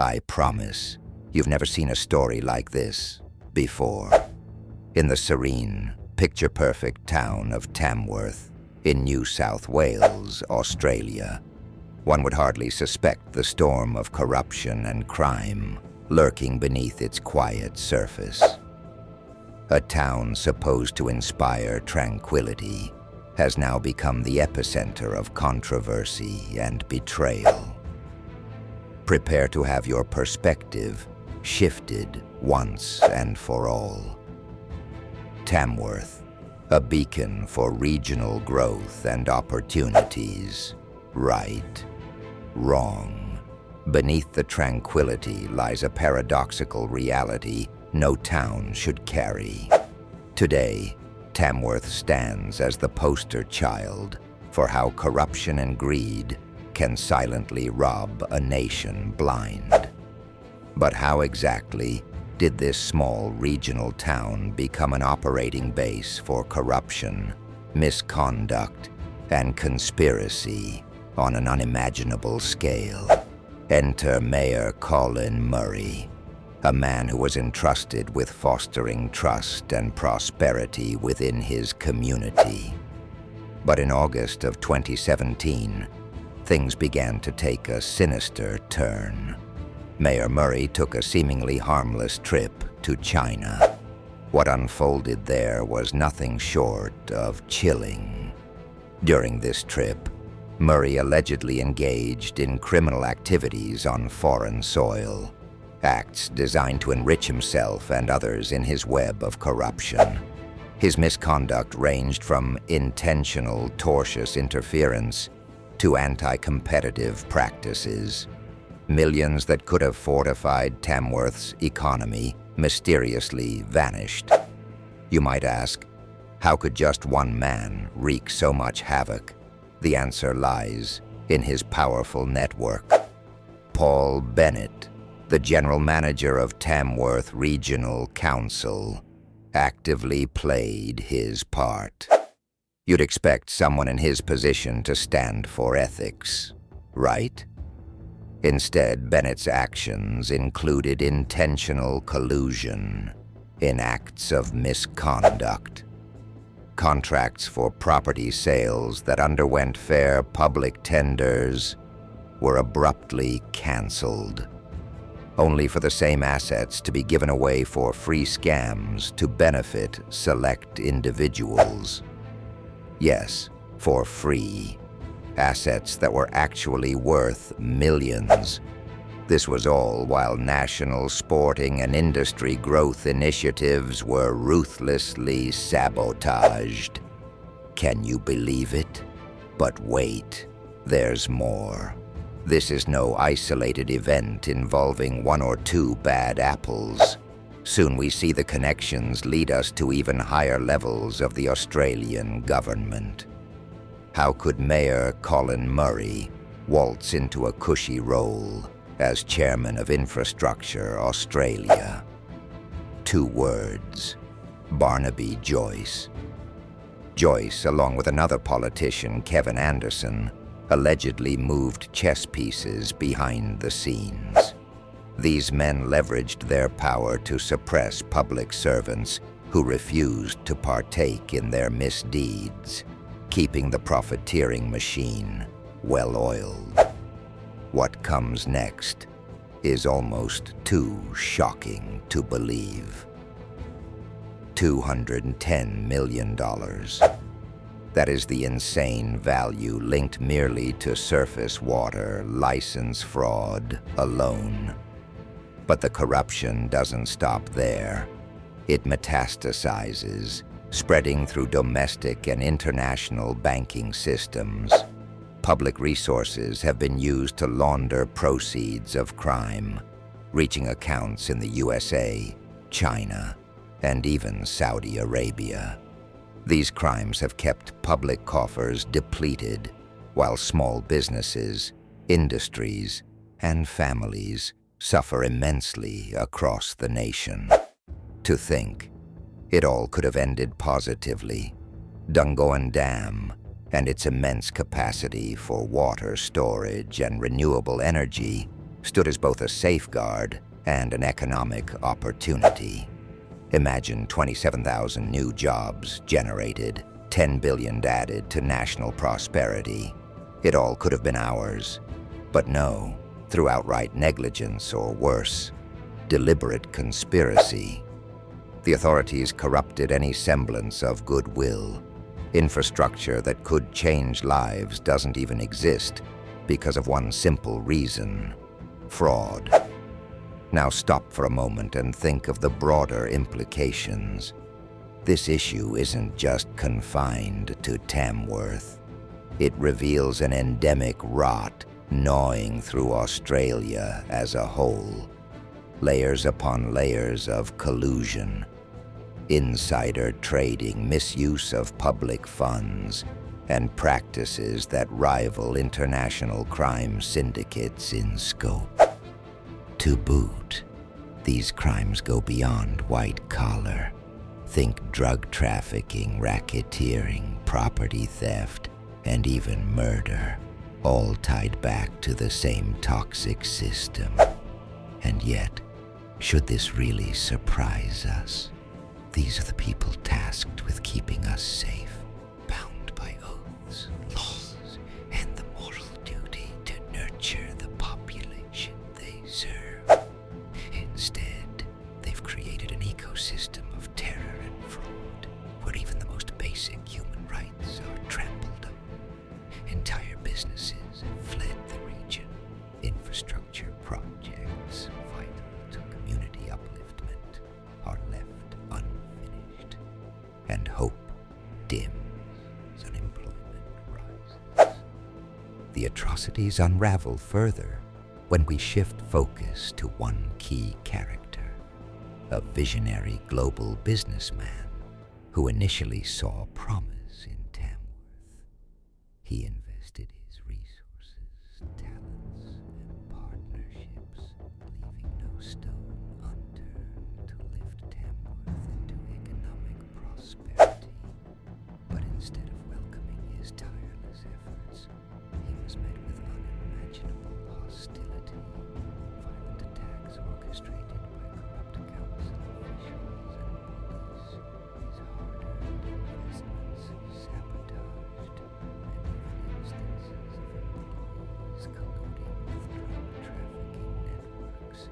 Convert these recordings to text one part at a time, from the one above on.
I promise, you've never seen a story like this before. In the serene, picture-perfect town of Tamworth, in New South Wales, Australia, one would hardly suspect the storm of corruption and crime lurking beneath its quiet surface. A town supposed to inspire tranquility has now become the epicenter of controversy and betrayal. Prepare to have your perspective shifted once and for all. Tamworth, a beacon for regional growth and opportunities. Right, wrong. Beneath the tranquility lies a paradoxical reality no town should carry. Today, Tamworth stands as the poster child for how corruption and greed can silently rob a nation blind. But how exactly did this small regional town become an operating base for corruption, misconduct, and conspiracy on an unimaginable scale? Enter Mayor Colin Murray, a man who was entrusted with fostering trust and prosperity within his community. But in August of 2017, things began to take a sinister turn. Mayor Murray took a seemingly harmless trip to China. What unfolded there was nothing short of chilling. During this trip, Murray allegedly engaged in criminal activities on foreign soil, acts designed to enrich himself and others in his web of corruption. His misconduct ranged from intentional, tortious interference to anti-competitive practices. Millions that could have fortified Tamworth's economy mysteriously vanished. You might ask, how could just one man wreak so much havoc? The answer lies in his powerful network. Paul Bennett, the general manager of Tamworth Regional Council, actively played his part. You'd expect someone in his position to stand for ethics, right? Instead, Bennett's actions included intentional collusion in acts of misconduct. Contracts for property sales that underwent fair public tenders were abruptly canceled, only for the same assets to be given away for free scams to benefit select individuals. Yes, for free. Assets that were actually worth millions. This was all while national sporting and industry growth initiatives were ruthlessly sabotaged. Can you believe it? But wait, there's more. This is no isolated event involving one or two bad apples. Soon we see the connections lead us to even higher levels of the Australian government. How could Mayor Colin Murray waltz into a cushy role as Chairman of Infrastructure Australia? 2 words: Barnaby Joyce. Joyce, along with another politician, Kevin Anderson, allegedly moved chess pieces behind the scenes. These men leveraged their power to suppress public servants who refused to partake in their misdeeds, keeping the profiteering machine well-oiled. What comes next is almost too shocking to believe. $210 million. That is the insane value linked merely to surface water license fraud alone. But the corruption doesn't stop there. It metastasizes, spreading through domestic and international banking systems. Public resources have been used to launder proceeds of crime, reaching accounts in the USA, China, and even Saudi Arabia. These crimes have kept public coffers depleted, while small businesses, industries, and families suffer immensely across the nation. To think, it all could have ended positively. Dungowan Dam and its immense capacity for water storage and renewable energy stood as both a safeguard and an economic opportunity. Imagine 27,000 new jobs generated, 10 billion added to national prosperity. It all could have been ours. But no, through outright negligence or worse, deliberate conspiracy. The authorities corrupted any semblance of goodwill. Infrastructure that could change lives doesn't even exist because of one simple reason: fraud. Now stop for a moment and think of the broader implications. This issue isn't just confined to Tamworth. It reveals an endemic rot gnawing through Australia as a whole. Layers upon layers of collusion, insider trading, misuse of public funds, and practices that rival international crime syndicates in scope. To boot, these crimes go beyond white-collar. Think drug trafficking, racketeering, property theft, and even murder, all tied back to the same toxic system. And yet, should this really surprise us? These are the people tasked with keeping us safe, bound by oaths, laws, and the moral duty to nurture the population they serve. Instead, they've created an ecosystem of terror and fraud, where even the most basic human rights are trampled on. Entire businesses have fled the region. Infrastructure projects vital to community upliftment are left unfinished. And hope dims as unemployment rises. The atrocities unravel further when we shift focus to one key character, a visionary global businessman who initially saw promise in Tamworth. He invested his resources, talents, and partnerships, leaving no stone unturned to lift Tamworth into economic prosperity. But instead of welcoming his tireless efforts, he was met with unimaginable hostility. Violent attacks orchestrated by corrupt council officials and police, his hard-earned investments sabotaged, and even instances of employees colluding with drug trafficking networks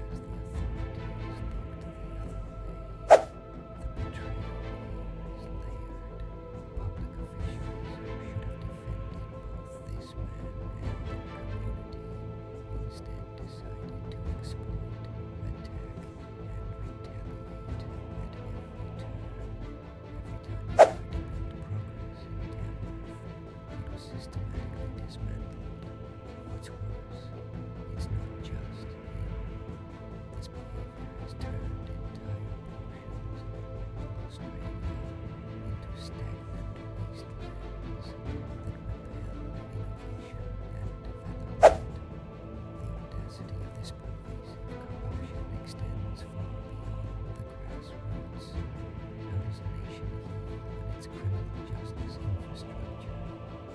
as the authorities looked the other way. The betrayal here is layered. Public officials who should have defended both this man and their community instead decided to exploit, attack, and retaliate at every turn. Every time he tried to build progress in Tamworth, it was systematically dismantled. What's worse, it's not just him. This behavior has turned entire portions of rural Australia into stagnant wastelands that repel innovation and development. The audacity of this pervasive corruption extends far beyond the grassroots. How does a nation heal when its criminal justice infrastructure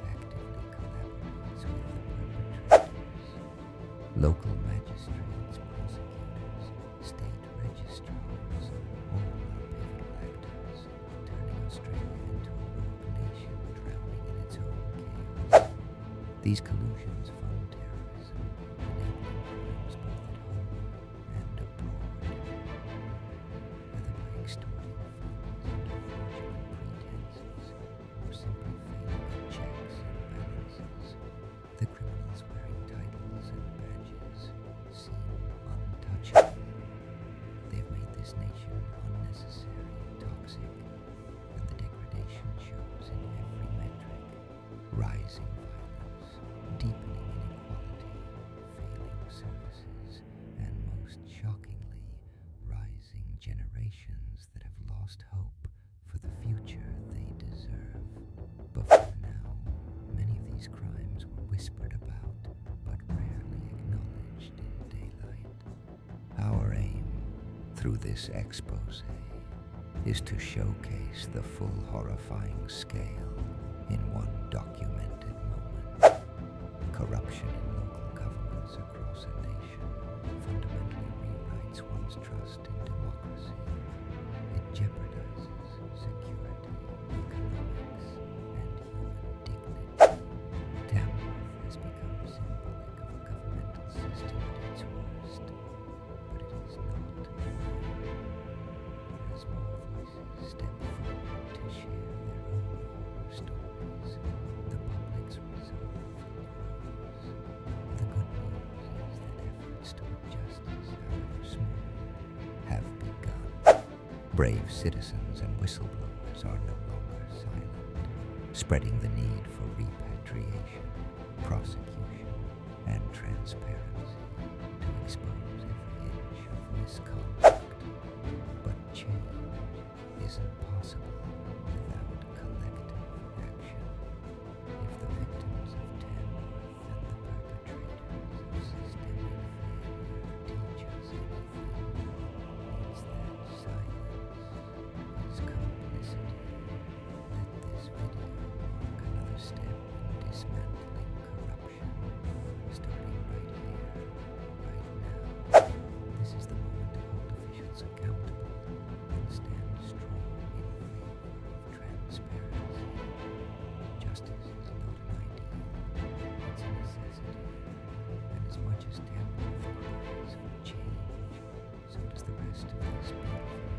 actively collaborates with the perpetrators? Local magistrates, prosecutors, state registrars, all are pivotal actors, turning Australia into a rogue nation drowning in its own chaos. These collusions fund terrorism, enabling crimes both at home and abroad. Whether by extorting funds under fraudulent pretenses or simply failing at checks and balances, the criminals wearing titles and badges seem untouchable. They've made this nation unnecessary and toxic, and the degradation shows in every metric: rising violence, deepening inequality, failing services, and most shockingly, rising generations that have lost hope for the future they deserve. Before now, many of these crimes were whispered about, but rarely acknowledged in daylight. Our aim, through this expose, is to showcase the full horrifying scale in one documented moment. Corruption in local governments violence across a nation fundamentally rewrites one's trust in democracy. It jeopardizes security, economics, and human dignity. Tamworth has become symbolic of a governmental system at its worst, but it is not immune. As more voices step forward to share their own horror stories, the public's resolve grows. The good news is that efforts toward justice, however small, have begun. Brave citizens and whistleblowers are no longer silent, spreading the need for repatriation, prosecution, and transparency to expose every inch of misconduct. But change isn't possible without collective action. If the victims of Tamworth and the perpetrators of systemic failure teach us anything, it's that silence is complicity. Let this video mark another step in dismantling corruption, starting right here, right now. This is the moment to hold officials accountable and stand strong in favor of transparency. Justice is not an ideal, it's a necessity. And as much as Tamworth cries for change, so does the rest of this beautiful